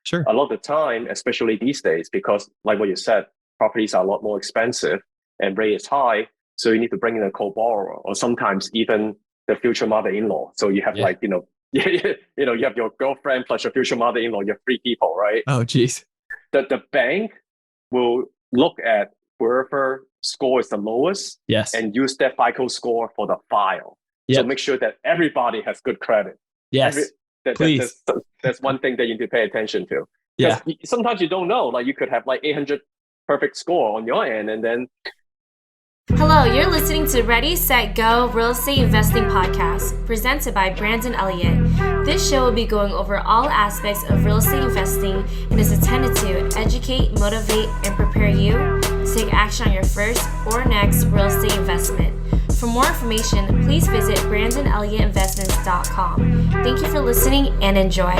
Sure. A lot of the time, especially these days, because like what you said, properties are a lot more expensive and rate is high. So you need to bring in a co-borrower or sometimes even the future mother-in-law. So you have Yeah. you have your girlfriend plus your future mother-in-law, you have three people, right? Oh, geez. The bank will look at wherever score is the lowest Yes. and use that FICO score for the file. So Yep. make sure that everybody has good credit. Yes. Please. That's one thing that you need to pay attention to. Yeah. Because sometimes you don't know, like you could have like 800 perfect score on your end, and then Hello, you're listening to Ready, Set, Go Real Estate Investing Podcast, presented by Brandon Elliott. This show will be going over all aspects of real estate investing and is intended to educate, motivate, and prepare you to take action on your first or next real estate investment. For more information, please visit BrandonElliottInvestments.com. Thank you for listening and enjoy.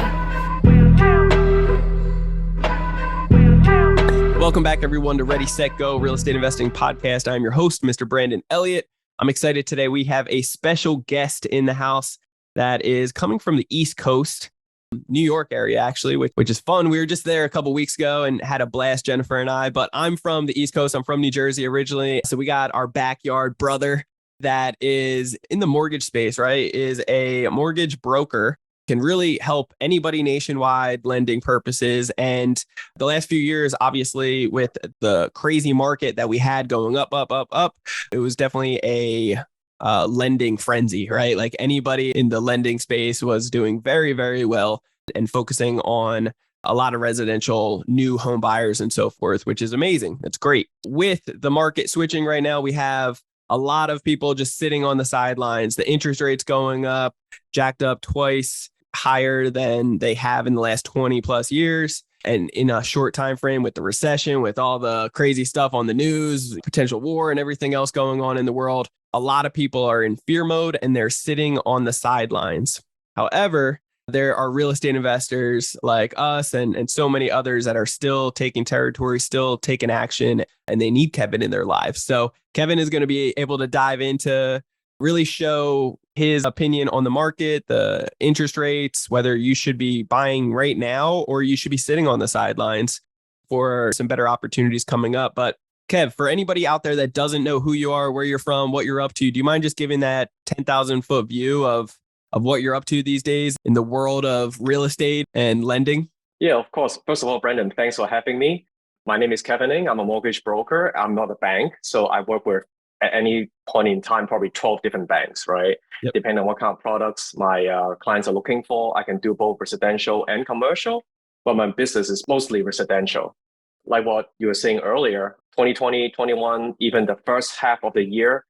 Welcome back, everyone, to Ready, Set, Go Real Estate Investing Podcast. I'm your host, Mr. Brandon Elliott. I'm excited today. We have a special guest in the house that is coming from the East Coast, New York area, actually, which is fun. We were just there a couple weeks ago and had a blast, Jennifer and I. But I'm from the East Coast. I'm from New Jersey originally. So we got our backyard brother that is in the mortgage space, right? Is a mortgage broker. Can really help anybody nationwide, lending purposes. And the last few years, obviously, with the crazy market that we had going up, it was definitely a lending frenzy, right? Like anybody in the lending space was doing very, very well and focusing on a lot of residential new home buyers and so forth, which is amazing. That's great. With the market switching right now, we have a lot of people just sitting on the sidelines, the interest rates going up, jacked up twice higher than they have in the last 20 plus years. And in a short time frame with the recession, with all the crazy stuff on the news, potential war and everything else going on in the world, a lot of people are in fear mode and they're sitting on the sidelines. However, there are real estate investors like us and so many others that are still taking territory, still taking action, and they need Kevin in their lives. So Kevin is going to be able to dive into really show his opinion on the market, the interest rates, whether you should be buying right now or you should be sitting on the sidelines for some better opportunities coming up. But Kev, for anybody out there that doesn't know who you are, where you're from, what you're up to, do you mind just giving that 10,000 foot view of what you're up to these days in the world of real estate and lending? Yeah, of course. First of all, Brandon, thanks for having me. My name is Kevin Ng. I'm a mortgage broker. I'm not a bank. So I work with, at any point in time, probably 12 different banks, right? Yep. Depending on what kind of products my clients are looking for, I can do both residential and commercial, but my business is mostly residential. Like what you were saying earlier, 2020, 21, even the first half of the year,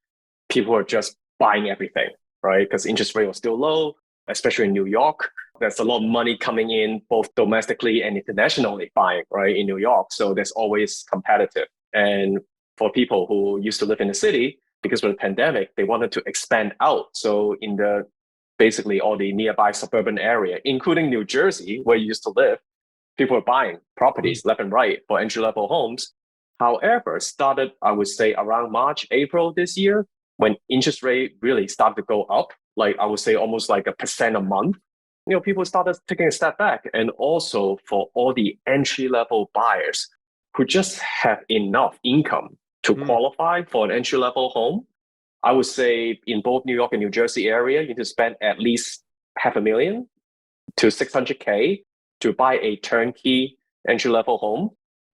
people were just buying everything, right? Because interest rate was still low, especially in New York. There's a lot of money coming in, both domestically and internationally buying, right, in New York. So there's always competitive. And for people who used to live in the city, because of the pandemic, they wanted to expand out. So in the basically all the nearby suburban area, including New Jersey, where you used to live, people were buying properties left and right for entry-level homes. However, started, I would say, around March, April this year, when interest rate really started to go up, like I would say almost like 1% a month, people started taking a step back. And also for all the entry-level buyers who just have enough income to qualify for an entry-level home, I would say in both New York and New Jersey area, you need to spend at least $500,000 to $600K to buy a turnkey entry-level home.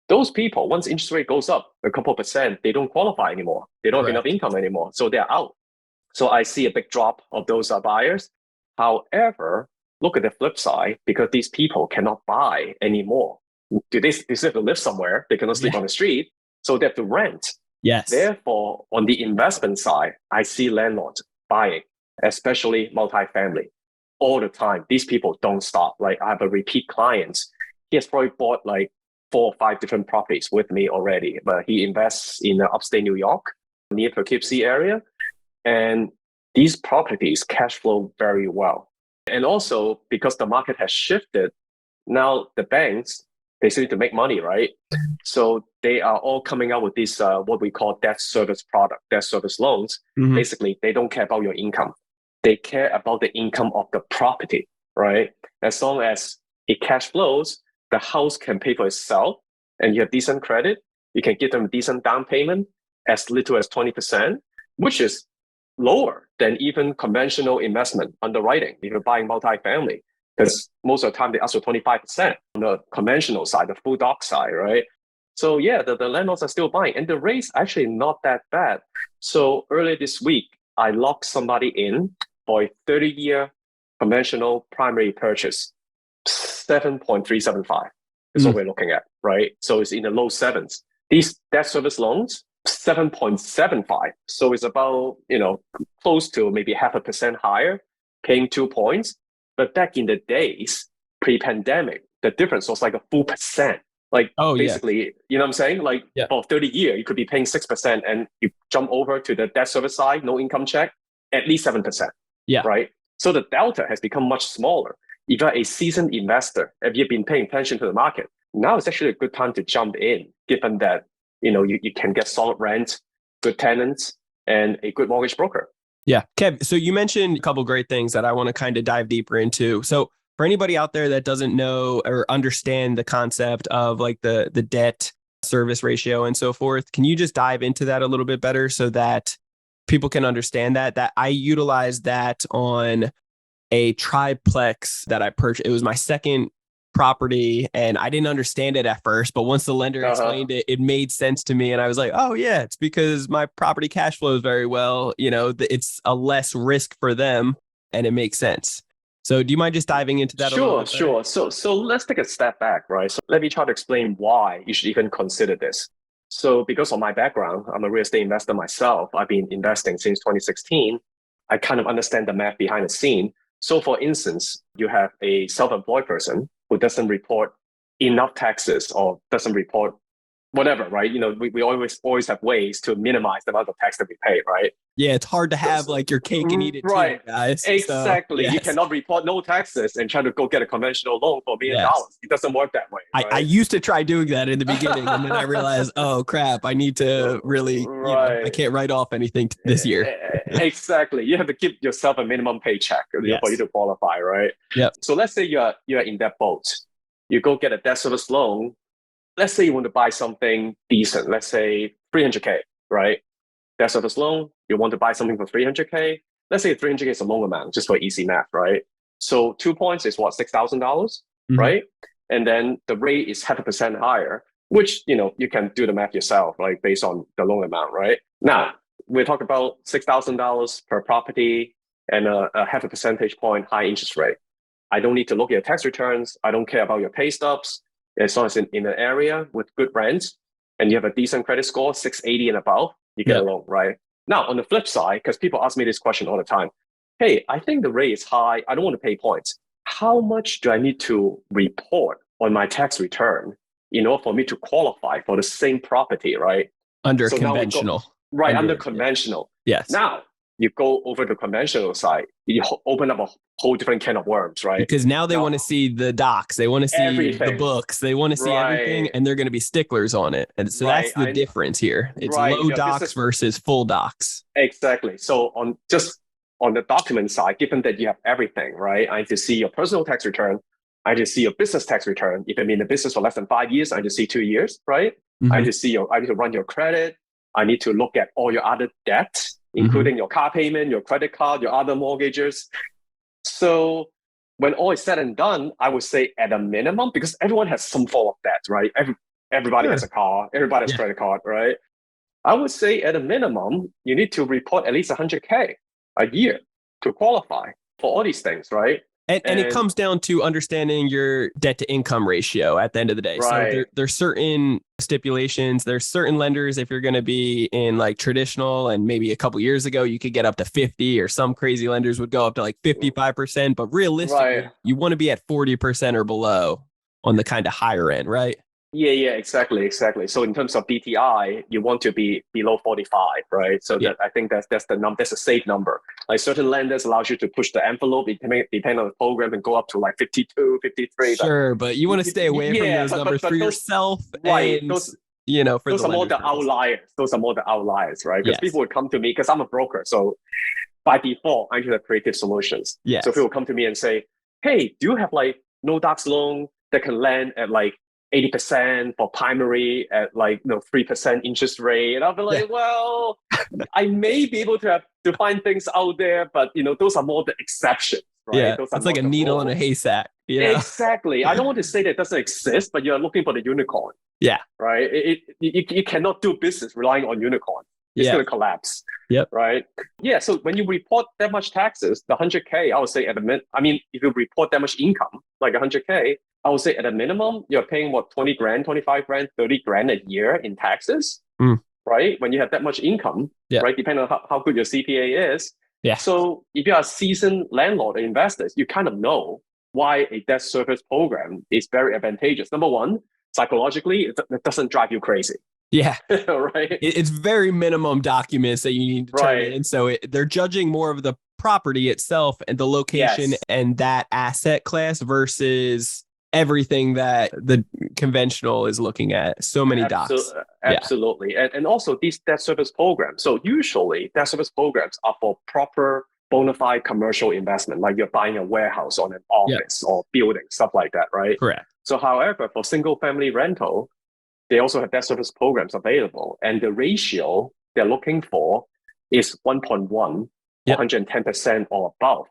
Those people, once interest rate goes up a couple of percent, they don't qualify anymore. They don't have enough income anymore. So they're out. So I see a big drop of those buyers. However, look at the flip side, because these people cannot buy anymore. They still have to live somewhere. They cannot sleep on the street. So they have to rent. Yes. Therefore, on the investment side, I see landlords buying, especially multifamily, all the time. These people don't stop. Like I have a repeat client. He has probably bought like 4 or 5 different properties with me already, but he invests in upstate New York, near Poughkeepsie area. And these properties cash flow very well. And also because the market has shifted, now the banks, they still need to make money, right? So they are all coming out with this, what we call debt service product, debt service loans. Mm-hmm. Basically, they don't care about your income. They care about the income of the property, right? As long as it cash flows, the house can pay for itself and you have decent credit, you can give them a decent down payment as little as 20%, which is lower than even conventional investment underwriting if you're buying multifamily. Because most of the time they ask for 25% on the conventional side, the full doc side, right? So yeah, the landlords are still buying, and the rate's actually not that bad. So earlier this week, I locked somebody in for a 30-year conventional primary purchase, 7.375 is what we're looking at, right? So it's in the low sevens. These debt service loans, 7.75. So it's about, close to maybe 0.5% higher, paying 2 points. But back in the days, pre-pandemic, the difference was like a full percent. Like basically, you know what I'm saying? Like for 30 years, you could be paying 6% and you jump over to the debt service side, no income check, at least 7%. Yeah. Right. So the delta has become much smaller. If you're a seasoned investor, if you've been paying attention to the market, now is actually a good time to jump in, given that, you can get solid rent, good tenants, and a good mortgage broker. Yeah. Kev, so you mentioned a couple great things that I want to kind of dive deeper into. So for anybody out there that doesn't know or understand the concept of like the debt service ratio and so forth, can you just dive into that a little bit better so that people can understand that I utilized that on a triplex that I purchased. It was my second property and I didn't understand it at first, but once the lender explained it, it made sense to me. And I was like, oh yeah, it's because my property cash flows very well. It's a less risk for them and it makes sense. So do you mind just diving into that a little bit? Sure. So let's take a step back, right? So let me try to explain why you should even consider this. So because of my background, I'm a real estate investor myself. I've been investing since 2016. I kind of understand the math behind the scene. So for instance, you have a self-employed person who doesn't report enough taxes or doesn't report whatever, right? We always have ways to minimize the amount of tax that we pay, right? Yeah, it's hard to have like your cake and eat it too, guys. Exactly. So, yes. You cannot report no taxes and try to go get a conventional loan for $1 million. It doesn't work that way. Right? I used to try doing that in the beginning, and then I realized, oh crap, I need to really, I can't write off anything this year. Exactly. You have to give yourself a minimum paycheck for you to qualify, right? Yep. So let's say you're in that boat. You go get a debt service loan. Let's say you want to buy something decent. Let's say $300K, right? Debt service loan, you want to buy something for $300K. Let's say $300K is a loan amount, just for easy math, right? So 2 points is what, $6,000, right? And then the rate is 0.5% higher, which, you can do the math yourself, like based on the loan amount, right? Now, we're talking about $6,000 per property and a 0.5 percentage point high interest rate. I don't need to look at your tax returns. I don't care about your pay stubs. As long as in an area with good rents and you have a decent credit score, 680 and above, you get a loan, right? Now, on the flip side, because people ask me this question all the time, hey, I think the rate is high. I don't want to pay points. How much do I need to report on my tax return in order for me to qualify for the same property, right? Under conventional. Under conventional. Yes. Now, you go over the conventional side, you open up a whole different can of worms, right? Because now they want to see the docs, they want to see the books, they want to see everything, and they're going to be sticklers on it. And so that's the difference here. It's low docs versus full docs. Exactly. So on the document side, given that you have everything, right? I need to see your personal tax return. I need to see your business tax return. If I'm in the business for less than 5 years, I need to see 2 years, right? I need to run your credit. I need to look at all your other debt, including your car payment, your credit card, your other mortgages. So when all is said and done, I would say at a minimum, because everyone has some form of debt, right? Everybody has a car, everybody has a credit card, right? I would say at a minimum, you need to report at least 100K a year to qualify for all these things, right? And it comes down to understanding your debt to income ratio at the end of the day. Right. So there's certain stipulations. There's certain lenders, if you're going to be in like traditional, and maybe a couple years ago, you could get up to 50, or some crazy lenders would go up to like 55%. But realistically, you want to be at 40% or below on the kind of higher end, right? Yeah, exactly. So in terms of DTI, you want to be below 45, right? So that I think that's the number. That's a safe number. Like certain lenders allows you to push the envelope, depending on the program, and go up to like 52, 53. Sure, but you want to stay away from those numbers for yourself, right? And, those are more the outliers. Those are more the outliers, right? Because people would come to me, because I'm a broker, so by default, I should have creative solutions. Yes. So people come to me and say, "Hey, do you have like no docs loan? that can lend at like 80% for primary at like 3% interest rate. And I'll be like, well, I may be able to find things out there, but those are more the exceptions, right? Yeah, Those are it's like a needle in a haystack. Exactly. I don't want to say that it doesn't exist, but you're looking for the unicorn. Yeah. Right. You cannot do business relying on unicorn. It's going to collapse. Yep. Right. Yeah. So when you report that much taxes, the 100K, I would say if you report that much income, like 100K, I would say at a minimum, you're paying 20 grand, 25 grand, 30 grand a year in taxes. Right. When you have that much income, right, depending on how good your CPA is. Yeah. So if you're a seasoned landlord or investors, you kind of know why a debt service program is very advantageous. Number one, psychologically, it doesn't drive you crazy. Yeah. Right. It's very minimum documents that you need to turn in. So they're judging more of the property itself and the location and that asset class versus everything that the conventional is looking at. So many docs. Absolutely. And also these debt service programs. So usually debt service programs are for proper bona fide commercial investment, like you're buying a warehouse or an office or building, stuff like that, right? Correct. So however, for single family rental, they also have debt service programs available. And the ratio they're looking for is 1.1, 110% or above,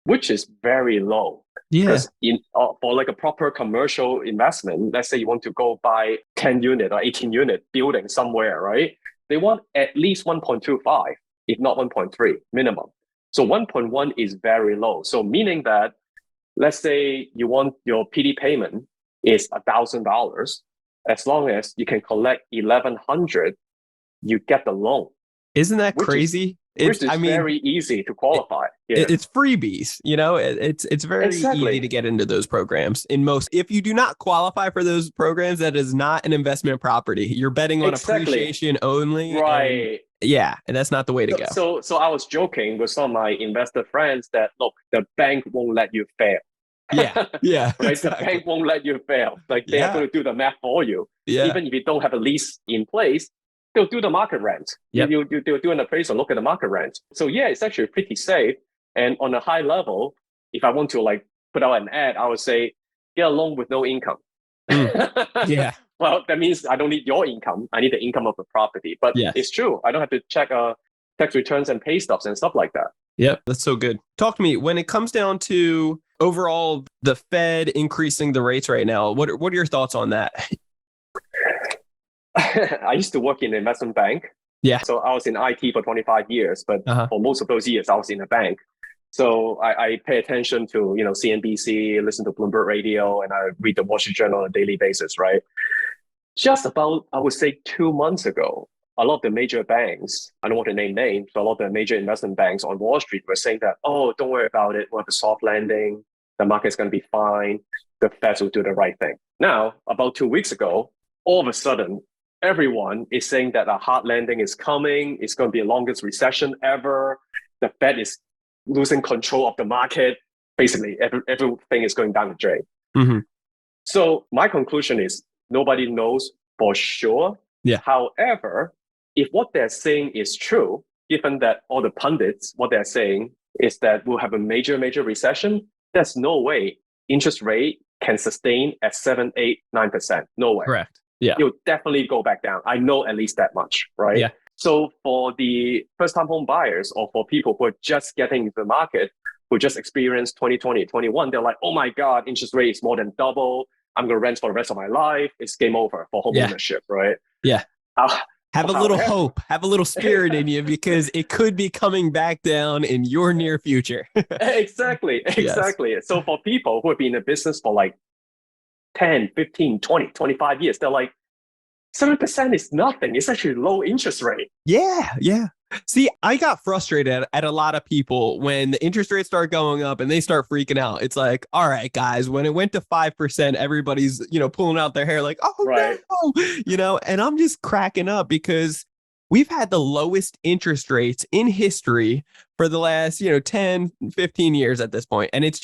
which is very low. Because for like a proper commercial investment, let's say you want to go buy 10 unit or 18 unit building somewhere, right? They want at least 1.25, if not 1.3 minimum. So 1.1 is very low. So meaning that, let's say you want your PD payment is $1,000, as long as you can collect 1,100, you get the loan. Isn't that crazy? Which is very easy to qualify. It's freebies, it's very easy to get into those programs. If you do not qualify for those programs, that is not an investment property. You're betting on appreciation only. Right. And that's not the way to go. So I was joking with some of my investor friends that, look, the bank won't let you fail. Yeah. Right. Exactly. The bank won't let you fail. Like they are going to do the math for you. Yeah. Even if you don't have a lease in place, they'll do the market rent. They'll do an appraisal, look at the market rent. So it's actually pretty safe. And on a high level, if I want to like put out an ad, I would say get a loan with no income. Yeah. Well, that means I don't need your income. I need the income of the property. But it's true. I don't have to check tax returns and pay stubs and stuff like that. Yep, that's so good. Talk to me when it comes down to overall the Fed increasing the rates right now. What are your thoughts on that? I used to work in an investment bank. Yeah. So I was in IT for 25 years, but for most of those years, I was in a bank. So I pay attention to, CNBC, listen to Bloomberg Radio, and I read the Wall Street Journal on a daily basis, right? Just about, I would say 2 months ago, a lot of the major banks, I don't want to name names, but a lot of the major investment banks on Wall Street were saying that, oh, don't worry about it. We'll have a soft landing. The market's going to be fine. The Fed will do the right thing. Now, about 2 weeks ago, all of a sudden, everyone is saying that a hard landing is coming. It's going to be the longest recession ever. The Fed is losing control of the market. Basically, everything is going down the drain. Mm-hmm. So my conclusion is nobody knows for sure. Yeah. However, if what they're saying is true, given that all the pundits, what they're saying is that we'll have a major recession, there's no way interest rate can sustain at 7, 8, 9%. No way. Correct. Yeah. You'll definitely go back down. I know at least that much, right? Yeah. So for the first-time home buyers or for people who are just getting into the market, who just experienced 2020, 21, they're like, oh my God, interest rate is more than double. I'm going to rent for the rest of my life. It's game over for home ownership, right? Yeah. Have a little hope, have a little spirit in you because it could be coming back down in your near future. Exactly. Yes. So for people who have been in the business for like 10, 15, 20, 25 years, they're like, 7% is nothing. It's actually low interest rate. Yeah. See, I got frustrated at a lot of people when the interest rates start going up and they start freaking out. It's like, all right, guys, when it went to 5%, everybody's, pulling out their hair like, oh, no, and I'm just cracking up because we've had the lowest interest rates in history for the last, 10, 15 years at this point. And it's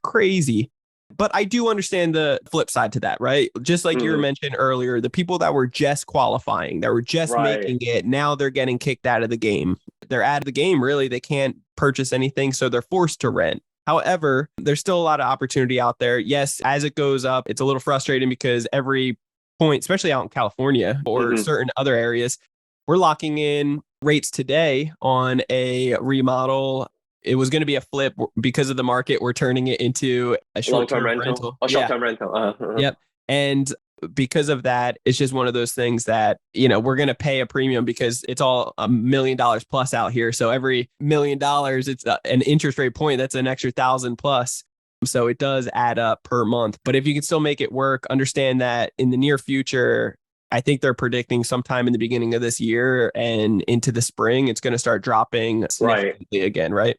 crazy. But I do understand the flip side to that, right? Just like you were mentioned earlier, the people that were just qualifying, that were just making it, now they're getting kicked out of the game. They're out of the game, really. They can't purchase anything, so they're forced to rent. However, there's still a lot of opportunity out there. Yes, as it goes up, it's a little frustrating because every point, especially out in California or certain other areas, we're locking in rates today on a remodel. It was going to be a flip because of the market. We're turning it into a short-term rental. Oh, short-term rental. Yep. And because of that, it's just one of those things that, we're going to pay a premium because it's all $1 million plus out here. So every $1 million, it's an interest rate point. That's an extra 1,000 plus. So it does add up per month. But if you can still make it work, understand that in the near future, I think they're predicting sometime in the beginning of this year and into the spring, it's going to start dropping significantly again, right?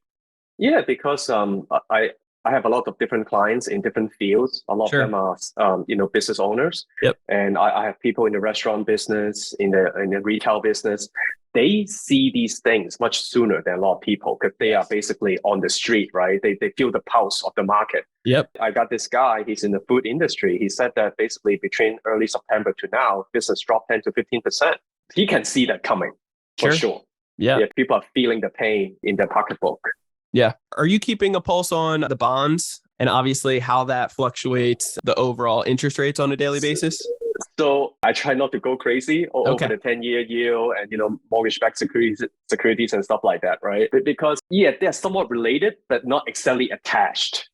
Yeah, because I have a lot of different clients in different fields. A lot of them are business owners. Yep. And I have people in the restaurant business, in the retail business. They see these things much sooner than a lot of people because they are basically on the street, right? They feel the pulse of the market. Yep. I got this guy, he's in the food industry. He said that basically between early September to now, business dropped 10 to 15%. He can see that coming for sure. Yeah. People are feeling the pain in their pocketbook. Yeah. Are you keeping a pulse on the bonds and obviously how that fluctuates the overall interest rates on a daily basis? So I try not to go crazy over the 10-year yield and, mortgage-backed securities and stuff like that, right? Because, they're somewhat related, but not exactly attached.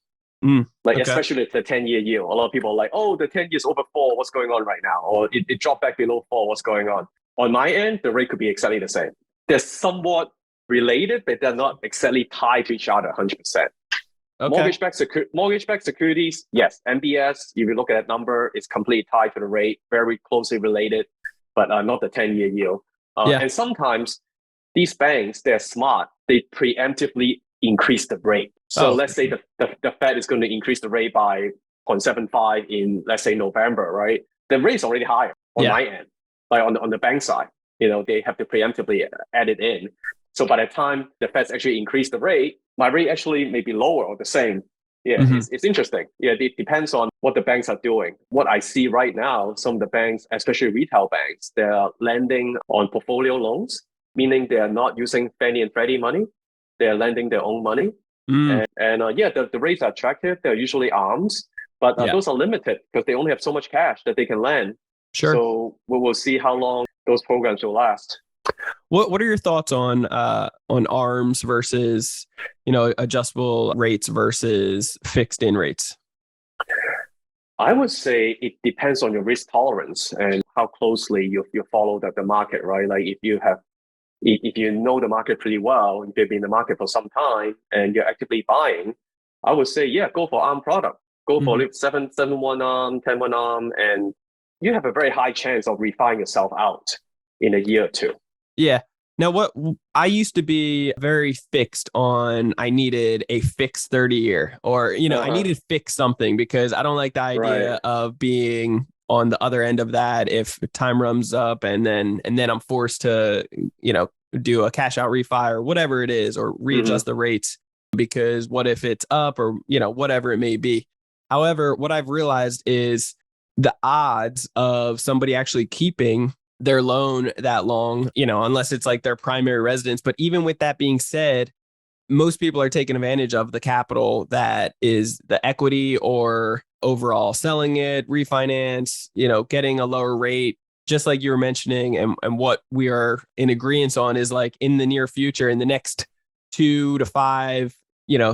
Especially the 10-year yield. A lot of people are like, oh, the 10 years over 4, what's going on right now? Or it dropped back below 4, what's going on? On my end, the rate could be exactly the same. They're somewhat related, but they're not exactly tied to each other 100%. Okay. Mortgage-backed securities, yes. MBS, if you look at that number, it's completely tied to the rate, very closely related, but not the 10-year yield. And sometimes these banks, they're smart. They preemptively increase the rate. So let's say the Fed is going to increase the rate by 0.75 in, let's say, November, right? The rate's already higher on my end, like on the bank side. They have to preemptively add it in. So by the time the Feds actually increase the rate, my rate actually may be lower or the same. It's interesting. It depends on what the banks are doing. What I see right now, some of the banks, especially retail banks, they're lending on portfolio loans, meaning they are not using Fannie and Freddie money. They're lending their own money. The rates are attractive. They're usually ARMs, but those are limited because they only have so much cash that they can lend. Sure. So we will see how long those programs will last. What are your thoughts on ARMs versus adjustable rates versus fixed in rates? I would say it depends on your risk tolerance and how closely you follow the market, right? Like if you know the market pretty well, if you've been in the market for some time and you're actively buying, I would say go for ARM product. Go for 7-1 ARM, 10-1 ARM, and you have a very high chance of refining yourself out in a year or two. Yeah. Now, what I used to be very fixed on, I needed a fixed 30-year or, I needed to fix something because I don't like the idea of being on the other end of that if time runs up and then I'm forced to, do a cash out refi or whatever it is or readjust the rates because what if it's up or, whatever it may be. However, what I've realized is the odds of somebody actually keeping their loan that long, unless it's like their primary residence. But even with that being said, most people are taking advantage of the capital that is the equity or overall selling it, refinance, getting a lower rate, just like you were mentioning. And what we are in agreement on is like in the near future, in the next 2 to 5,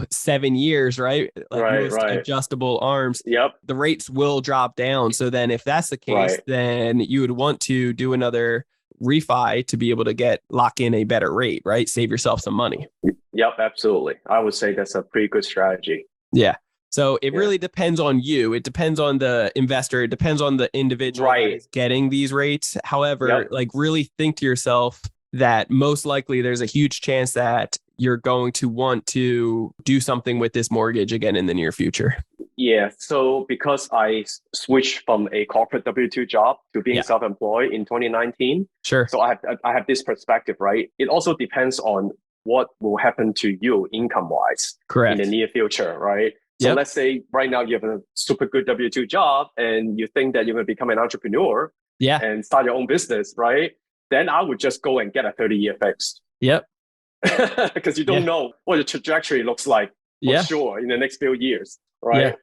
7 years, right? Like adjustable ARMs. Yep. The rates will drop down. So then if that's the case, then you would want to do another refi to be able to lock in a better rate, right? Save yourself some money. Yep, absolutely. I would say that's a pretty good strategy. Yeah. So it really depends on you. It depends on the investor. It depends on the individual that is getting these rates. However, really think to yourself that most likely there's a huge chance that you're going to want to do something with this mortgage again in the near future. Yeah. So because I switched from a corporate W-2 job to being self-employed in 2019. Sure. So I have this perspective, right? It also depends on what will happen to you income-wise in the near future, right? So let's say right now you have a super good W-2 job and you think that you're going to become an entrepreneur and start your own business, right? Then I would just go and get a 30-year fixed. Yep. Because you don't know what the trajectory looks like for Yeah. sure in the next few years, right?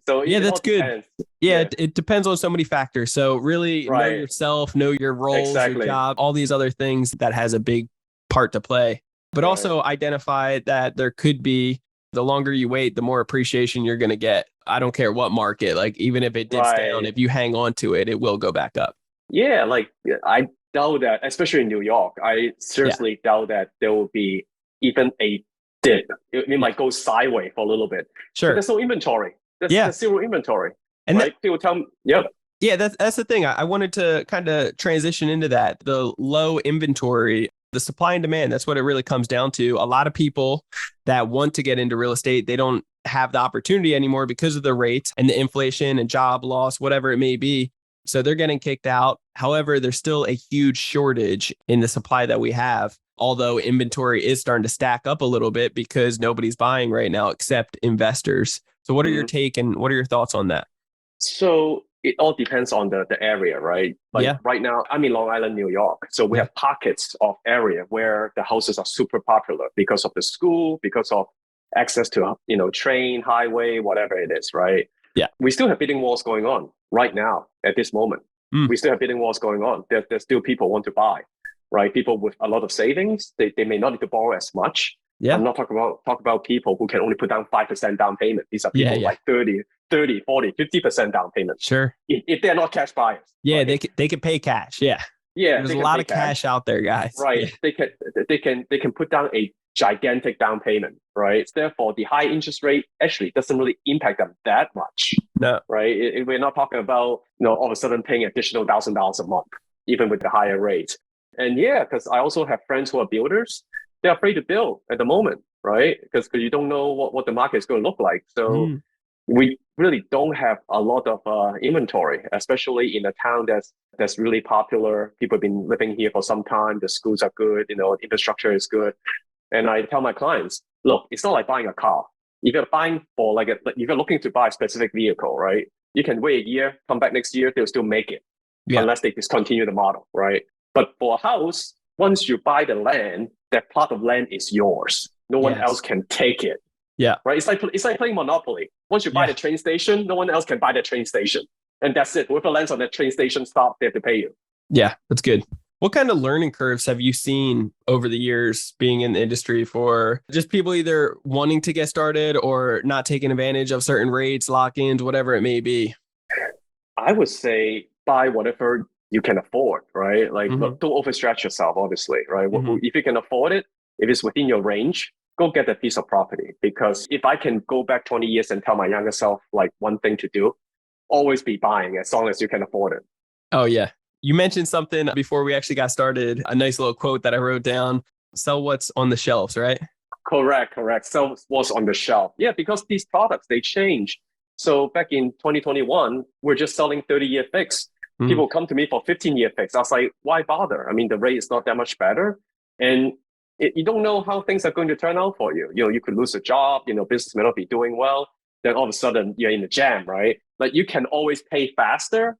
So Yeah, it that's all good. depends. Yeah, it depends on so many factors. So really know Right. yourself, know your roles, your Exactly. job, all these other things that has a big part to play. But Right. also identify that there could be, the longer you wait, the more appreciation you're going to get. I don't care what market, like even if it dips down, Right. if you hang on to it, it will go back up. Yeah, like I doubt that, especially in New York, I seriously doubt that there will be even a dip. It might go sideways for a little bit. But Sure. there's no inventory. Yeah. There's zero inventory. And right? People tell me, yep. Yeah, that's the thing. I wanted to kind of transition into that. The low inventory, the supply and demand, that's what it really comes down to. A lot of people that want to get into real estate, they don't have the opportunity anymore because of the rates and the inflation and job loss, whatever it may be. So they're getting kicked out. However, there's still a huge shortage in the supply that we have, although inventory is starting to stack up a little bit because nobody's buying right now except investors. So what are your take and what are your thoughts on that? So it all depends on the area, right? Like right now, I'm in Long Island, New York. So we have pockets of area where the houses are super popular because of the school, because of access to, train, highway, whatever it is, right? Yeah. We still have bidding wars going on right now at this moment. We still have bidding wars going on. There's still people want to buy, right? People with a lot of savings, they may not need to borrow as much. Yeah. I'm not talking about people who can only put down 5% down payment. These are people like 30, 40, 50% down payment. Sure. If they're not cash buyers. Yeah, right? they can pay cash. Yeah. Yeah. There's a lot of cash out there, guys. Right. Yeah. They can put down a gigantic down payment, right? Therefore, the high interest rate actually doesn't really impact them that much. No. Right. We're not talking about, all of a sudden paying additional $1,000 a month, even with the higher rate. And yeah, because I also have friends who are builders. They're afraid to build at the moment, right? Because you don't know what the market is going to look like. So we really don't have a lot of inventory, especially in a town that's really popular. People have been living here for some time. The schools are good, infrastructure is good. And I tell my clients, look, it's not like buying a car. If you're buying for if you're looking to buy a specific vehicle, right? You can wait a year, come back next year, they'll still make it, unless they discontinue the model, right? But for a house, once you buy the land, that plot of land is yours. No one else can take it. Yeah. Right. It's like playing Monopoly. Once you buy the train station, no one else can buy the train station. And that's it. Whoever lands on that train station stop, they have to pay you. Yeah, that's good. What kind of learning curves have you seen over the years being in the industry for just people either wanting to get started or not taking advantage of certain rates, lock-ins, whatever it may be? I would say buy whatever you can afford, right? Like, don't overstretch yourself, obviously, right? If you can afford it, if it's within your range, go get that piece of property. Because if I can go back 20 years and tell my younger self, like, one thing to do, always be buying as long as you can afford it. Oh, yeah. You mentioned something before we actually got started, a nice little quote that I wrote down, sell what's on the shelves, right? Correct. Sell what's on the shelf. Yeah, because these products, they change. So back in 2021, we're just selling 30-year fixed. People come to me for 15-year fixed. I was like, why bother? I mean, the rate is not that much better. And you don't know how things are going to turn out for you. You could lose a job, business may not be doing well. Then all of a sudden you're in a jam, right? Like you can always pay faster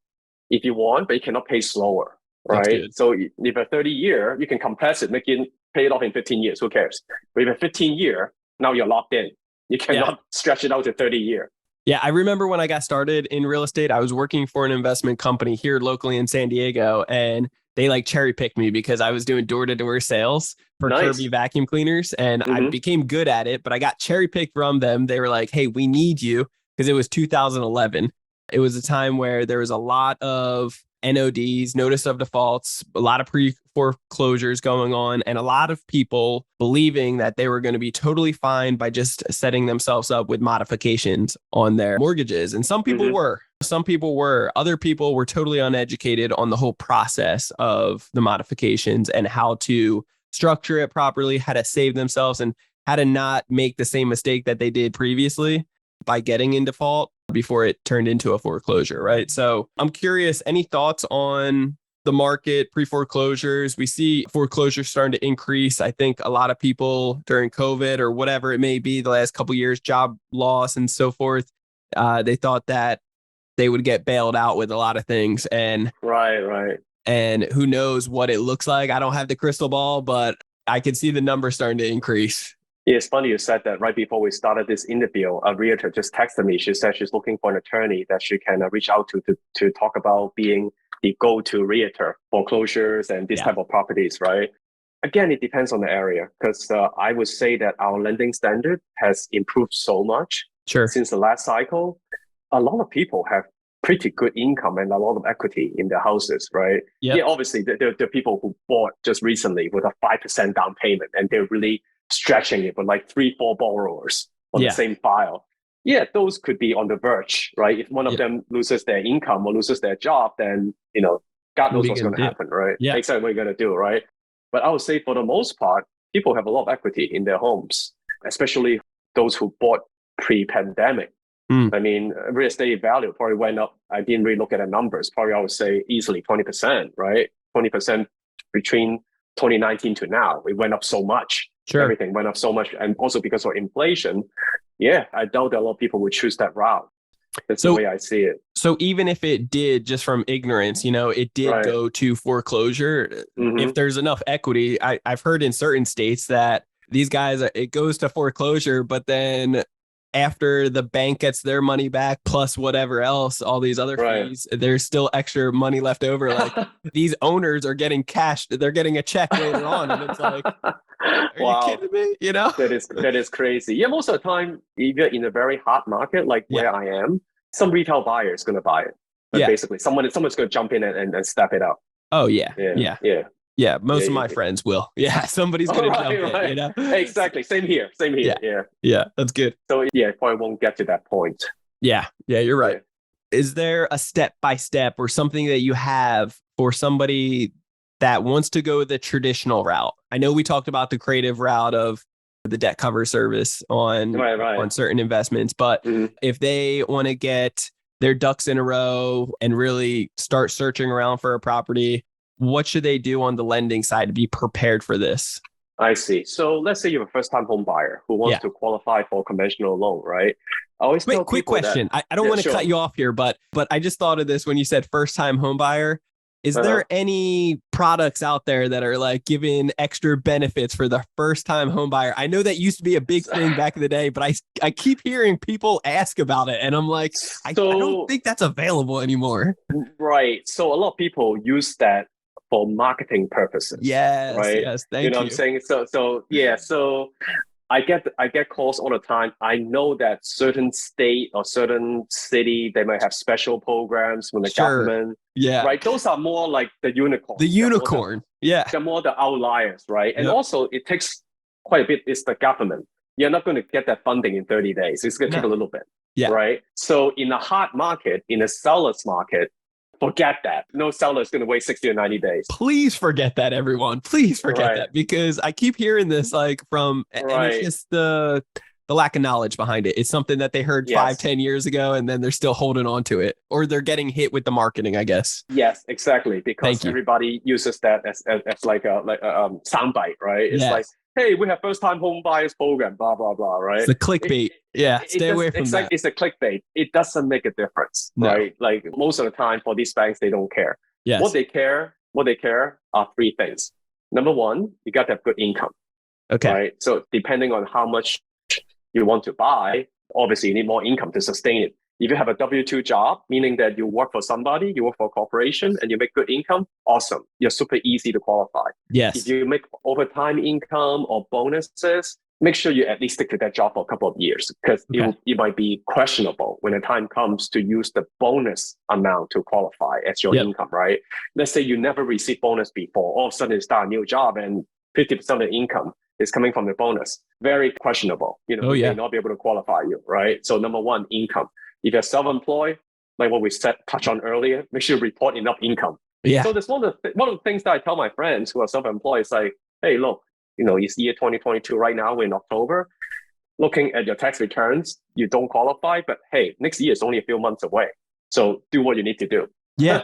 if you want, but you cannot pay slower, right? So if a 30-year, you can compress it, pay it off in 15 years. Who cares? But if a 15-year, now you're locked in. You cannot stretch it out to 30-year. Yeah, I remember when I got started in real estate, I was working for an investment company here locally in San Diego, and they cherry picked me because I was doing door-to-door sales for Kirby vacuum cleaners, and I became good at it, but I got cherry picked from them. They were like, hey, we need you, because it was 2011. It was a time where there was a lot of NODs, notice of defaults, a lot of pre-foreclosures going on, and a lot of people believing that they were going to be totally fine by just setting themselves up with modifications on their mortgages. And some people were. Other people were totally uneducated on the whole process of the modifications and how to structure it properly, how to save themselves, and how to not make the same mistake that they did previously by getting in default before it turned into a foreclosure, right? So I'm curious, any thoughts on the market, pre-foreclosures? We see foreclosures starting to increase. I think a lot of people during COVID or whatever it may be, the last couple of years, job loss and so forth, they thought that they would get bailed out with a lot of things. And right. And who knows what it looks like. I don't have the crystal ball, but I can see the numbers starting to increase. Yeah, it's funny you said that right before we started this interview. A realtor just texted me. She said she's looking for an attorney that she can reach out to talk about being the go-to realtor for foreclosures and this type of properties, right? Again, it depends on the area because I would say that our lending standard has improved so much since the last cycle. A lot of people have pretty good income and a lot of equity in their houses, right? Yeah, obviously, there are people who bought just recently with a 5% down payment and they're really stretching it with like 3-4 borrowers on the same file. Yeah, those could be on the verge, right? If one of them loses their income or loses their job, then, God knows what's going to happen, right? Yeah. Exactly what you're going to do, right? But I would say for the most part, people have a lot of equity in their homes, especially those who bought pre-pandemic. I mean, real estate value probably went up. I didn't really look at the numbers. Probably I would say easily 20%, right? 20% between 2019 to now. It went up so much. Everything went up so much. And also because of inflation, I doubt that a lot of people would choose that route. That's the way I see it. So even if it did, just from ignorance, it did go to foreclosure, if there's enough equity, I've heard in certain states that these guys, it goes to foreclosure, but then after the bank gets their money back, plus whatever else, all these other fees, there's still extra money left over. Like these owners are getting cash, they're getting a check later on. And it's like, are you kidding me? That is crazy. Yeah, most of the time, if you're in a very hot market, like where I am, some retail buyer is going to buy it. But basically, someone's going to jump in and step it up. Oh, yeah, most of my friends will. Yeah, somebody's going to jump in, Exactly. Same here. Yeah, that's good. So, it probably won't get to that point. Yeah, you're right. Is there a step-by-step or something that you have for somebody that wants to go the traditional route? I know we talked about the creative route of the debt cover service on certain investments, but if they want to get their ducks in a row and really start searching around for a property, what should they do on the lending side to be prepared for this? I see. So let's say you're a first-time home buyer who wants to qualify for a conventional loan, right? I always tell quick question. I don't want to cut you off here, but I just thought of this when you said first-time home buyer. Is there any products out there that are like giving extra benefits for the first-time home buyer? I know that used to be a big thing back in the day, but I keep hearing people ask about it, and I'm like, I don't think that's available anymore. Right. So a lot of people use that for marketing purposes. Yes. Thank you. What I'm saying? So I get calls all the time. I know that certain state or certain city, they might have special programs from the government. Yeah. Right. Those are more like the unicorn. They're more the outliers, right? And also it takes quite a bit. It's the government. You're not going to get that funding in 30 days. It's going to take a little bit. Yeah. Right. So in a hot market, in a seller's market, forget that. No seller is going to wait 60 or 90 days. Please forget that, everyone. Please forget that, because I keep hearing this like from, and it's just the lack of knowledge behind it. It's something that they heard 5-10 years ago, and then they're still holding on to it, or they're getting hit with the marketing, I guess. Yes, exactly. Because everybody uses that as like a soundbite, right? It's like, hey, we have first-time home buyers program, blah, blah, blah, right? It's a clickbait. Stay away from that. It's a clickbait. It doesn't make a difference, right? Like most of the time for these banks, they don't care. Yes. What they care are three things. Number one, you got to have good income. Okay. Right? So depending on how much you want to buy, obviously you need more income to sustain it. If you have a W-2 job, meaning that you work for somebody, you work for a corporation, and you make good income, awesome. You're super easy to qualify. Yes. If you make overtime income or bonuses, make sure you at least stick to that job for a couple of years, because it might be questionable when the time comes to use the bonus amount to qualify as your income, right? Let's say you never received bonus before. All of a sudden you start a new job and 50% of the income is coming from the bonus. Very questionable. You may not be able to qualify you, right? So number one, income. If you're self-employed, like what we touched on earlier, make sure you report enough income. Yeah. So that's one of the things that I tell my friends who are self-employed is like, hey, look, it's year 2022 right now. We're in October. Looking at your tax returns, you don't qualify, but hey, next year is only a few months away. So do what you need to do. Yeah.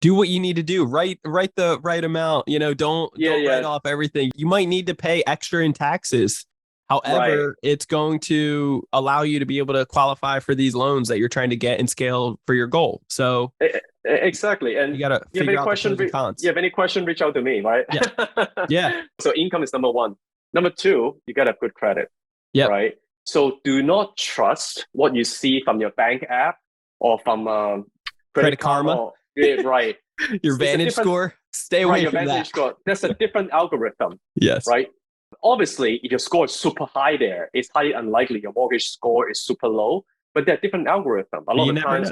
Do what you need to do. Write the right amount. Don't write off everything. You might need to pay extra in taxes. However, it's going to allow you to be able to qualify for these loans that you're trying to get and scale for your goal. So exactly. And you got to figure out the pros and cons. You have any question, reach out to me, right? Yeah. So income is number one. Number two, you got to have good credit, right? So do not trust what you see from your bank app or from Credit Karma. Right. Your Vantage score. Stay away your from Vantage that. score. That's a different algorithm. Yes. Right. Obviously, if your score is super high there, it's highly unlikely your mortgage score is super low. But they're different algorithms. A lot of times,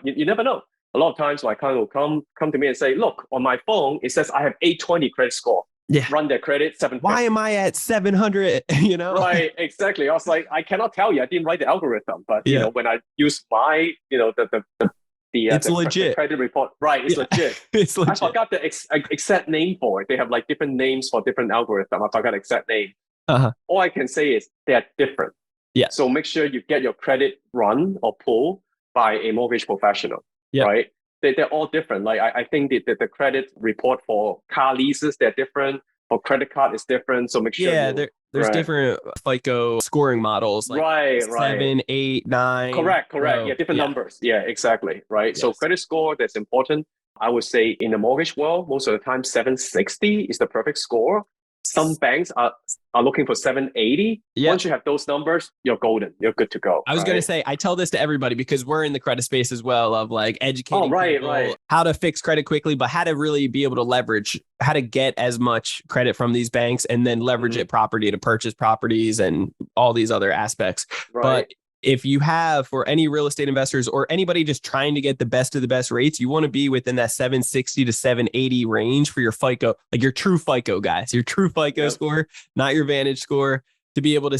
you never know. A lot of times, my client will come to me and say, "Look, on my phone, it says I have 820 credit score. Yeah. Run their credit 750. Why am I at 700? Right, exactly. I was like, I cannot tell you. I didn't write the algorithm, but when I use my, it's legit. The credit report, right? It's legit. It's legit. I forgot the exact name for it. They have like different names for different algorithm. I forgot the exact name. All I can say is they are different. Yeah. So make sure you get your credit run or pulled by a mortgage professional. Right. They're all different. Like I think the credit report for car leases, they're different. For credit card, is different. So make sure. There's different FICO scoring models. Like 7, 8, 9. Correct. Yeah, different numbers. Yeah, exactly. Right. Yes. So credit score, that's important. I would say in the mortgage world, most of the time, 760 is the perfect score. Some banks are looking for 780. Once you have those numbers, you're golden. You're good to go. I was going to say, I tell this to everybody because we're in the credit space as well of like educating people how to fix credit quickly, but how to really be able to leverage, how to get as much credit from these banks and then leverage it property to purchase properties and all these other aspects. Right. But if you have, for any real estate investors or anybody just trying to get the best of the best rates, you want to be within that 760 to 780 range for your FICO, like your true FICO, guys, your true FICO score, not your Vantage score, to be able to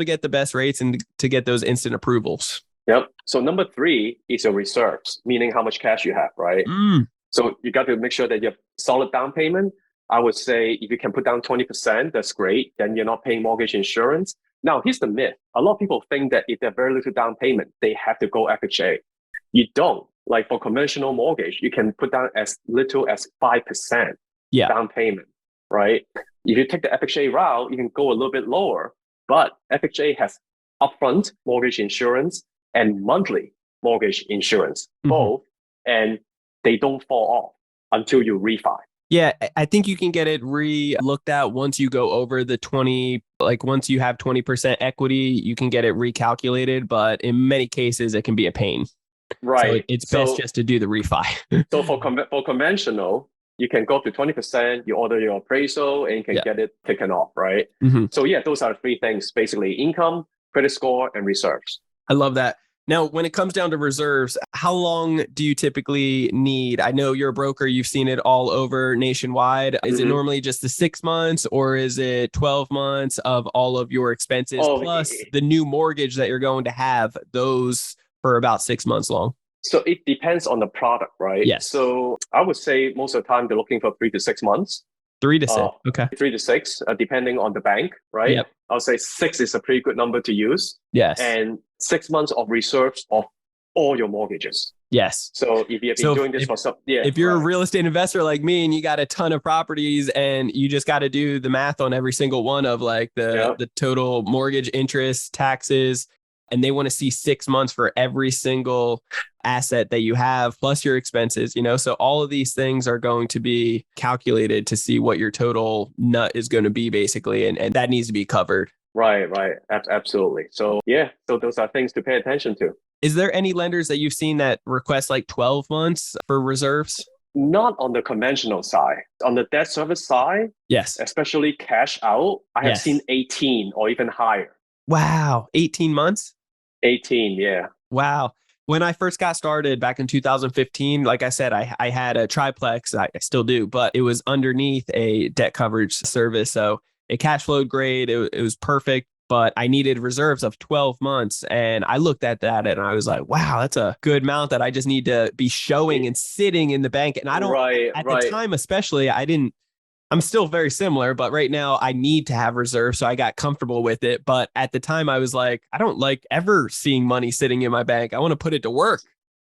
get the best rates and to get those instant approvals. Yep. So number 3 is your reserves, meaning how much cash you have, right? So you got to make sure that you have solid down payment. I would say if you can put down 20%, that's great. Then you're not paying mortgage insurance. Now, here's the myth. A lot of people think that if they have very little down payment, they have to go FHA. You don't. Like for conventional mortgage, you can put down as little as 5% down payment, right? If you take the FHA route, you can go a little bit lower, but FHA has upfront mortgage insurance and monthly mortgage insurance, both, and they don't fall off until you refi. Yeah, I think you can get it re-looked at once you go over the 20, like once you have 20% equity, you can get it recalculated, but in many cases, it can be a pain. Right. So it's best just to do the refi. So for conventional, you can go up to 20%, you order your appraisal, and you can get it taken off, right? So those are the 3 things, basically income, credit score, and reserves. I love that. Now, when it comes down to reserves, how long do you typically need? I know you're a broker. You've seen it all over nationwide. Is it normally just the 6 months or is it 12 months of all of your expenses plus the new mortgage that you're going to have, those for about 6 months long? So it depends on the product, right? Yes. So I would say most of the time they're looking for 3 to 6 months. 3 to 6. Okay. 3 to 6, depending on the bank, right? Yep. I'll say 6 is a pretty good number to use. Yes. And 6 months of reserves of all your mortgages. Yes. So if you have been doing this for some, if you're a real estate investor like me and you got a ton of properties and you just got to do the math on every single one of like the total mortgage, interest, taxes, and they want to see 6 months for every single asset that you have, plus your expenses, so all of these things are going to be calculated to see what your total nut is going to be basically. And that needs to be covered. Right. Absolutely. So so those are things to pay attention to. Is there any lenders that you've seen that request like 12 months for reserves? Not on the conventional side. On the debt service side, yes, especially cash out, I have seen 18 or even higher. Wow. 18 months? 18, yeah. Wow. When I first got started back in 2015, like I said, I had a triplex. I still do, but it was underneath a debt coverage service. So it cash flowed great. It was perfect, but I needed reserves of 12 months. And I looked at that and I was like, wow, that's a good amount that I just need to be showing and sitting in the bank. And I don't, the time especially, I'm still very similar, but right now I need to have reserves. So I got comfortable with it. But at the time I was like, I don't like ever seeing money sitting in my bank. I want to put it to work.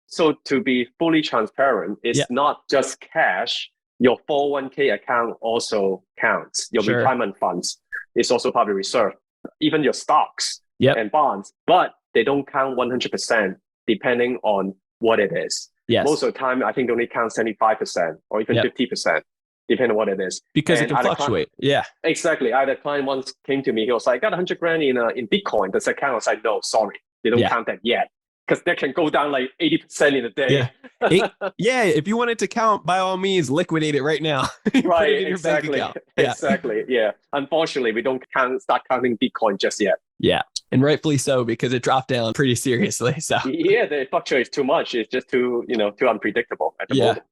So to be fully transparent, it's not just cash. Your 401k account also counts. Your retirement funds is also part of reserve. Even your stocks and bonds, but they don't count 100% depending on what it is. Yes. Most of the time, I think they only count 75% or even 50%. depending on what it is. Because and it can fluctuate. Yeah. Exactly. I had a client once came to me, he was like, I got 100 grand in Bitcoin. Does that count? I was like, no, sorry. They don't count that yet. Because that can go down like 80% in a day. Yeah. If you want it to count, by all means, liquidate it right now. Right. Put it in your bank account. Yeah. Exactly. Yeah. Unfortunately, we don't start counting Bitcoin just yet. Yeah. And rightfully so, because it dropped down pretty seriously. So yeah, it fluctuates too much. It's just too unpredictable at the moment.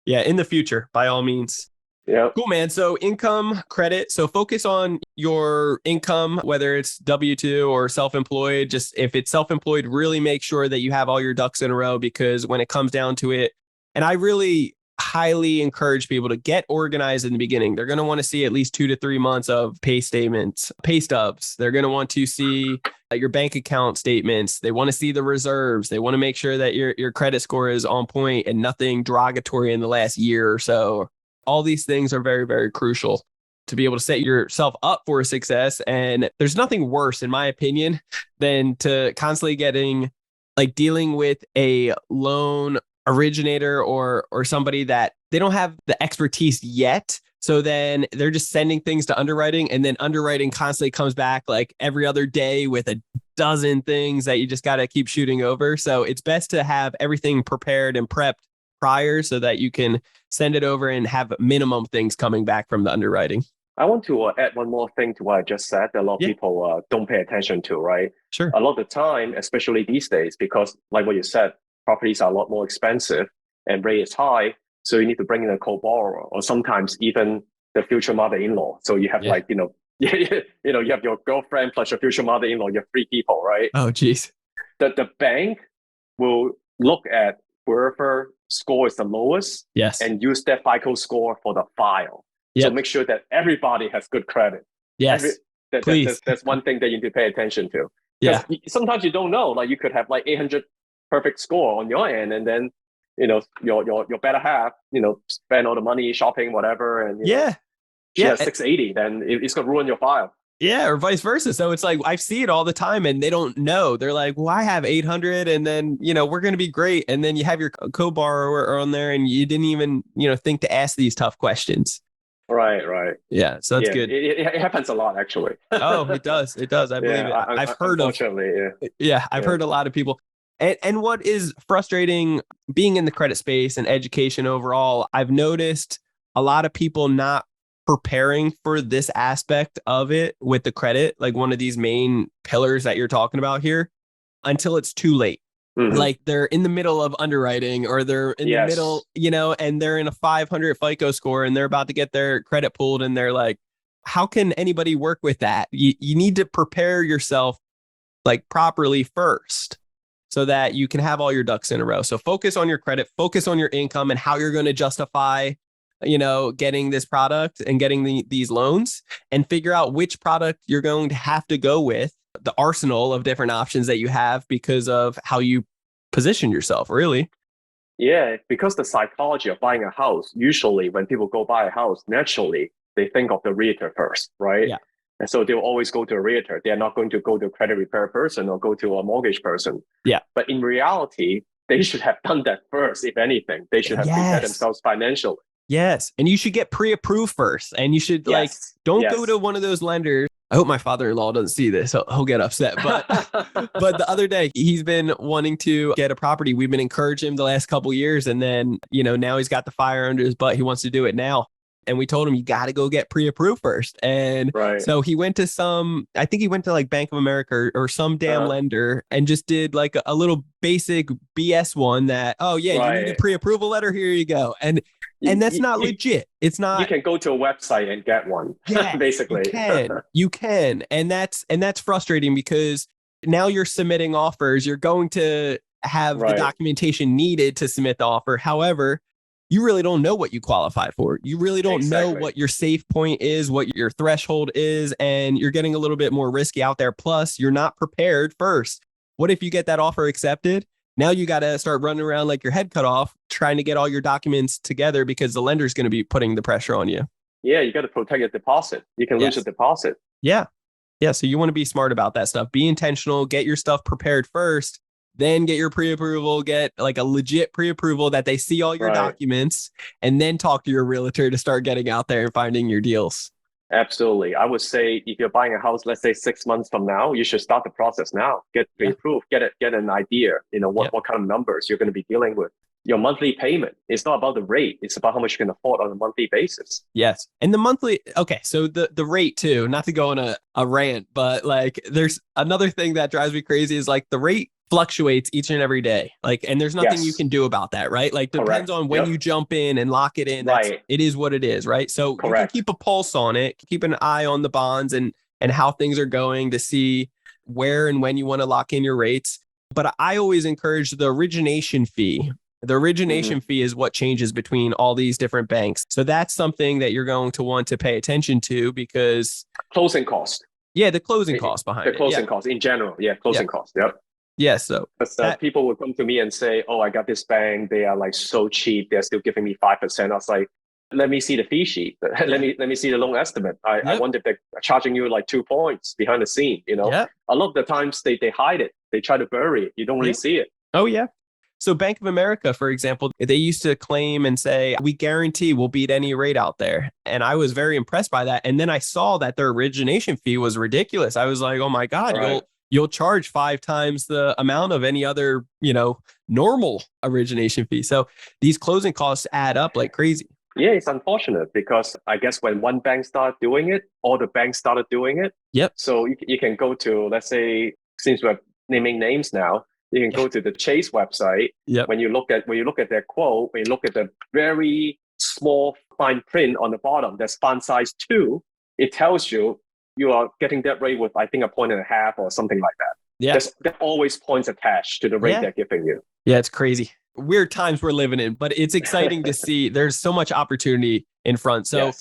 Yeah. In the future, by all means. Yeah. Cool, man. So income, credit. So focus on your income, whether it's W-2 or self-employed. Just if it's self-employed, really make sure that you have all your ducks in a row, because when it comes down to it, and I really highly encourage people to get organized in the beginning. They're going to want to see at least 2 to 3 months of pay statements, pay stubs. They're going to want to see your bank account statements. They want to see the reserves. They want to make sure that your credit score is on point and nothing derogatory in the last year or so. All these things are very, very crucial to be able to set yourself up for success. And there's nothing worse, in my opinion, than to constantly dealing with a loan originator or somebody that they don't have the expertise yet. So then they're just sending things to underwriting, and then underwriting constantly comes back like every other day with a dozen things that you just got to keep shooting over. So it's best to have everything prepared and prepped prior so that you can send it over and have minimum things coming back from the underwriting. I want to add one more thing to what I just said that a lot of people don't pay attention to, right? Sure. A lot of the time, especially these days, because like what you said, properties are a lot more expensive and rate is high. So you need to bring in a co-borrower or sometimes even the future mother-in-law. So you have you have your girlfriend plus your future mother-in-law, you have 3 people, right? Oh, geez. The bank will look at wherever score is the lowest and use that FICO score for the file. So make sure that everybody has good credit. Yes, please. That's one thing that you need to pay attention to. Yeah. Sometimes you don't know, like you could have like 800 perfect score on your end, and then your better half spend all the money shopping, whatever, and she has 680, then it's gonna ruin your file. Yeah, or vice versa. So it's like I see it all the time, and they don't know. They're like, "Well, I have 800, and then we're gonna be great." And then you have your co-borrower on there, and you didn't even think to ask these tough questions. Right. Yeah, so that's good. It happens a lot, actually. Oh, it does. I believe it. I've heard of. I've heard a lot of people. And what is frustrating being in the credit space and education overall, I've noticed a lot of people not preparing for this aspect of it with the credit, like one of these main pillars that you're talking about here, until it's too late. Mm-hmm. Like they're in the middle of underwriting, or they're in the middle, and they're in a 500 FICO score and they're about to get their credit pulled, and they're like, how can anybody work with that? You need to prepare yourself like properly first, so that you can have all your ducks in a row. So focus on your credit, focus on your income and how you're going to justify, getting this product and getting these loans, and figure out which product you're going to have to go with, the arsenal of different options that you have because of how you position yourself, really. Yeah, because the psychology of buying a house, usually when people go buy a house, naturally, they think of the realtor first, right? Yeah. And so they'll always go to a realtor. They're not going to go to a credit repair person or go to a mortgage person. Yeah. But in reality, they should have done that first. If anything, they should have prepared themselves financially. Yes. And you should get pre-approved first. And you should don't go to one of those lenders. I hope my father-in-law doesn't see this. He'll get upset. But the other day, he's been wanting to get a property. We've been encouraging him the last couple of years. And then, now he's got the fire under his butt. He wants to do it now. And we told him, you got to go get pre-approved first. And so he went to I think he went to like Bank of America or some damn lender and just did like a little basic BS one that, you need a pre-approval letter. Here you go. And that's not legit. It's not. You can go to a website and get one. Yeah, basically. You can. And that's frustrating because now you're submitting offers. You're going to have the documentation needed to submit the offer. However, you really don't know what you qualify for. You really don't know what your safe point is, what your threshold is, and you're getting a little bit more risky out there. Plus, you're not prepared first. What if you get that offer accepted? Now you got to start running around like your head cut off, trying to get all your documents together because the lender's going to be putting the pressure on you. Yeah, you got to protect your deposit. You can lose a deposit. Yeah. So you want to be smart about that stuff. Be intentional. Get your stuff prepared first. then get your pre-approval, get like a legit pre-approval that they see all your documents, and then talk to your realtor to start getting out there and finding your deals. Absolutely. I would say if you're buying a house, let's say 6 months from now, you should start the process now. Get pre-approved, get an idea, what kind of numbers you're going to be dealing with. Your monthly payment, it's not about the rate. It's about how much you can afford on a monthly basis. Yes. And the monthly, okay, so the rate too, not to go on a rant, but like there's another thing that drives me crazy is like the rate fluctuates each and every day. Like, and there's nothing you can do about that, right? Like depends on when you jump in and lock it in. It is what it is, right? So you can keep a pulse on it, keep an eye on the bonds and how things are going to see where and when you want to lock in your rates. But I always encourage the origination fee. The origination fee is what changes between all these different banks. So that's something that you're going to want to pay attention to because closing cost. Yeah, the closing cost behind it. The closing cost in general. Yeah, closing cost. Yep. Yeah, so people would come to me and say, "Oh, I got this bank. They are like so cheap. They're still giving me 5%." I was like, "Let me see the fee sheet. let me see the loan estimate. I wonder if they're charging you like 2 points behind the scene. A lot of the times they hide it. They try to bury it. You don't really see it. Oh yeah. So Bank of America, for example, they used to claim and say, we guarantee we'll beat any rate out there. And I was very impressed by that. And then I saw that their origination fee was ridiculous. I was like, oh my God, you'll charge 5 times the amount of any other, normal origination fee. So these closing costs add up like crazy. Yeah, it's unfortunate because I guess when one bank started doing it, all the banks started doing it. Yep. So you can go to, let's say, since we're naming names now, you can go to the Chase website. Yep. When you look at their quote, when you look at the very small fine print on the bottom, that's font size 2, it tells you are getting that rate with, I think, 1.5 or something like that. Yeah. There's always points attached to the rate they're giving you. Yeah, it's crazy. Weird times we're living in, but it's exciting to see there's so much opportunity in front. So,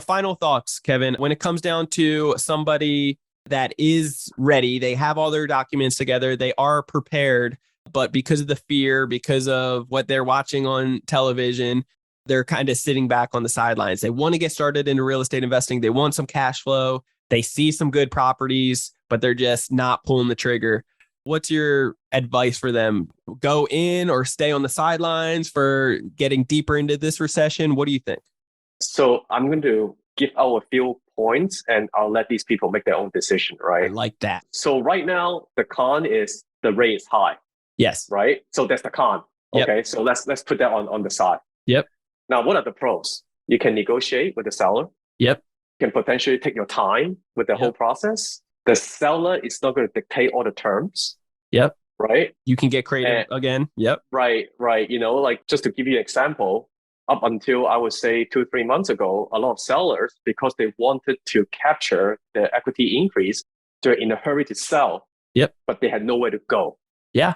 final thoughts, Kevin, when it comes down to somebody that is ready, they have all their documents together, they are prepared, but because of the fear, because of what they're watching on television, they're kind of sitting back on the sidelines. They want to get started into real estate investing. They want some cash flow. They see some good properties, but they're just not pulling the trigger. What's your advice for them? Go in or stay on the sidelines for getting deeper into this recession? What do you think? So I'm going to give out a few points and I'll let these people make their own decision, right? I like that. So right now, the con is the rate is high. Yes. Right? So that's the con. Okay. So let's put that on the side. Yep. Now, what are the pros? You can negotiate with the seller. Yep. You can potentially take your time with the whole process. The seller is not going to dictate all the terms. Yep. Right? You can get creative again. Yep. Right. Like just to give you an example, up until I would say 2-3 months ago, a lot of sellers, because they wanted to capture the equity increase, they're in a hurry to sell. Yep. But they had nowhere to go. Yeah.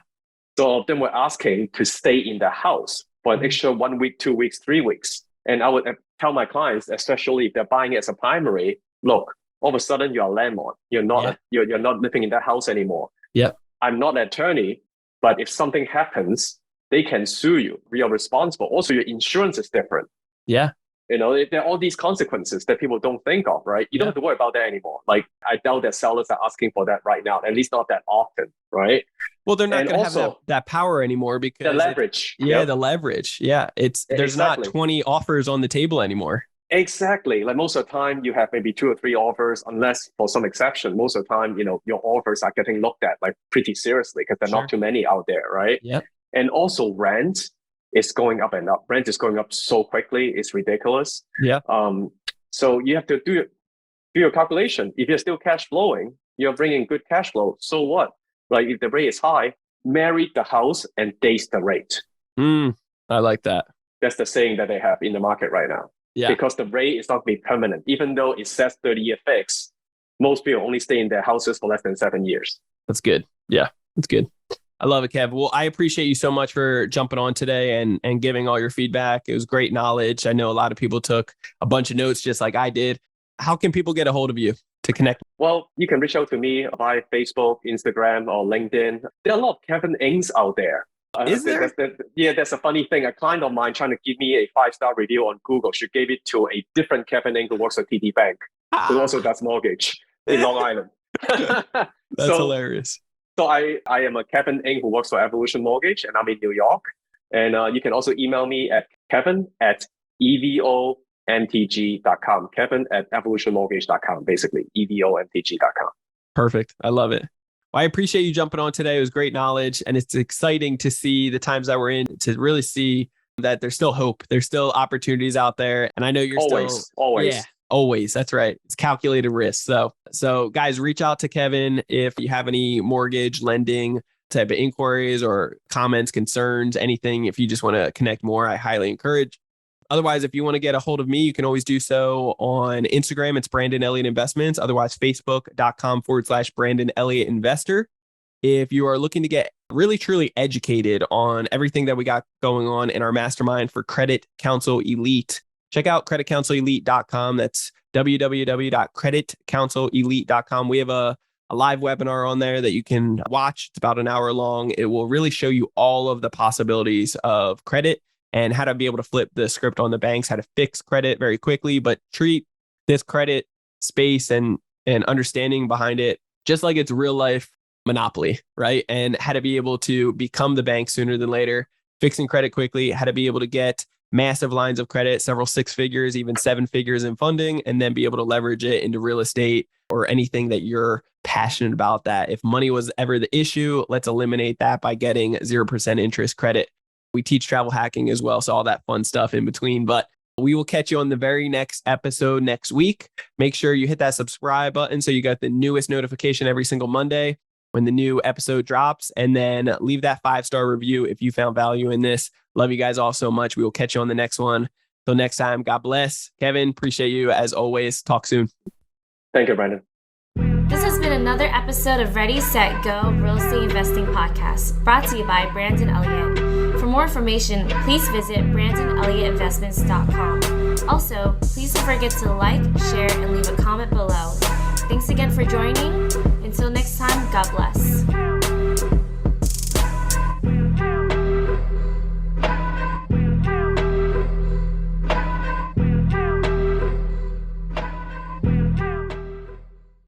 So then we're asking to stay in the house for an extra 1 week, 2 weeks, 3 weeks. And I would tell my clients, especially if they're buying it as a primary, look, all of a sudden you're a landlord. You're not you're not living in that house anymore. Yep. I'm not an attorney, but if something happens, they can sue you. You're responsible. Also, your insurance is different. Yeah. There are all these consequences that people don't think of, right? You don't have to worry about that anymore. Like, I doubt that sellers are asking for that right now, at least not that often, right? Well, they're not going to have that power anymore because the leverage. The leverage. Yeah. There's not 20 offers on the table anymore. Exactly. Like most of the time you have maybe 2 or 3 offers, unless for some exception, most of the time, your offers are getting looked at like pretty seriously because there are not too many out there, right? Yep. And also rent is going up and up. Rent is going up so quickly. It's ridiculous. Yeah. So you have to do your calculation. If you're still cash flowing, you're bringing good cash flow. So what? Like if the rate is high, marry the house and days the rate. I like that. That's the saying that they have in the market right now. Yeah. Because the rate is not be permanent. Even though it says 30-year fix, most people only stay in their houses for less than 7 years. That's good. Yeah, that's good. I love it, Kev. Well, I appreciate you so much for jumping on today and giving all your feedback. It was great knowledge. I know a lot of people took a bunch of notes just like I did. How can people get a hold of you to connect? Well, you can reach out to me via Facebook, Instagram, or LinkedIn. There are a lot of Kevin Ings out there. Is there? That's a funny thing. A client of mine trying to give me a 5-star review on Google. She gave it to a different Kevin Ing who works at TD Bank, who also does mortgage in Long Island. That's hilarious. So I am a Kevin Ng who works for Evolution Mortgage, and I'm in New York. And you can also email me at kevin@evomtg.com. Kevin@evolutionmortgage.com, basically, evomtg.com. Perfect. I love it. Well, I appreciate you jumping on today. It was great knowledge. And it's exciting to see the times that we're in, to really see that there's still hope. There's still opportunities out there. And I know you're always. Yeah, always. That's right. It's calculated risk. So guys, reach out to Kevin if you have any mortgage lending type of inquiries or comments, concerns, anything. If you just want to connect more, I highly encourage. Otherwise, if you want to get a hold of me, you can always do so on Instagram. It's Brandon Elliott Investments. Otherwise, facebook.com/Brandon Elliott Investor. If you are looking to get really, truly educated on everything that we got going on in our mastermind for Credit Counsel Elite, check out creditcounselelite.com. That's www.creditcounselelite.com. We have a live webinar on there that you can watch. It's about an hour long. It will really show you all of the possibilities of credit and how to be able to flip the script on the banks, how to fix credit very quickly, but treat this credit space and understanding behind it just like it's real life monopoly, right? And how to be able to become the bank sooner than later, fixing credit quickly, how to be able to get massive lines of credit, several 6 figures, even 7 figures in funding, and then be able to leverage it into real estate or anything that you're passionate about. That if money was ever the issue, let's eliminate that by getting 0% interest credit. We teach travel hacking as well, so all that fun stuff in between. But we will catch you on the very next episode next week. Make sure you hit that subscribe button so you got the newest notification every single Monday when the new episode drops, and then leave that 5-star review if you found value in this. Love you guys all so much. We will catch you on the next one. Till next time, God bless. Kevin, appreciate you as always. Talk soon. Thank you, Brandon. This has been another episode of Ready, Set, Go Real Estate Investing Podcast, brought to you by Brandon Elliott. For more information, please visit BrandonElliottInvestments.com. Also, please don't forget to like, share, and leave a comment below. Thanks again for joining. Until next time, God bless.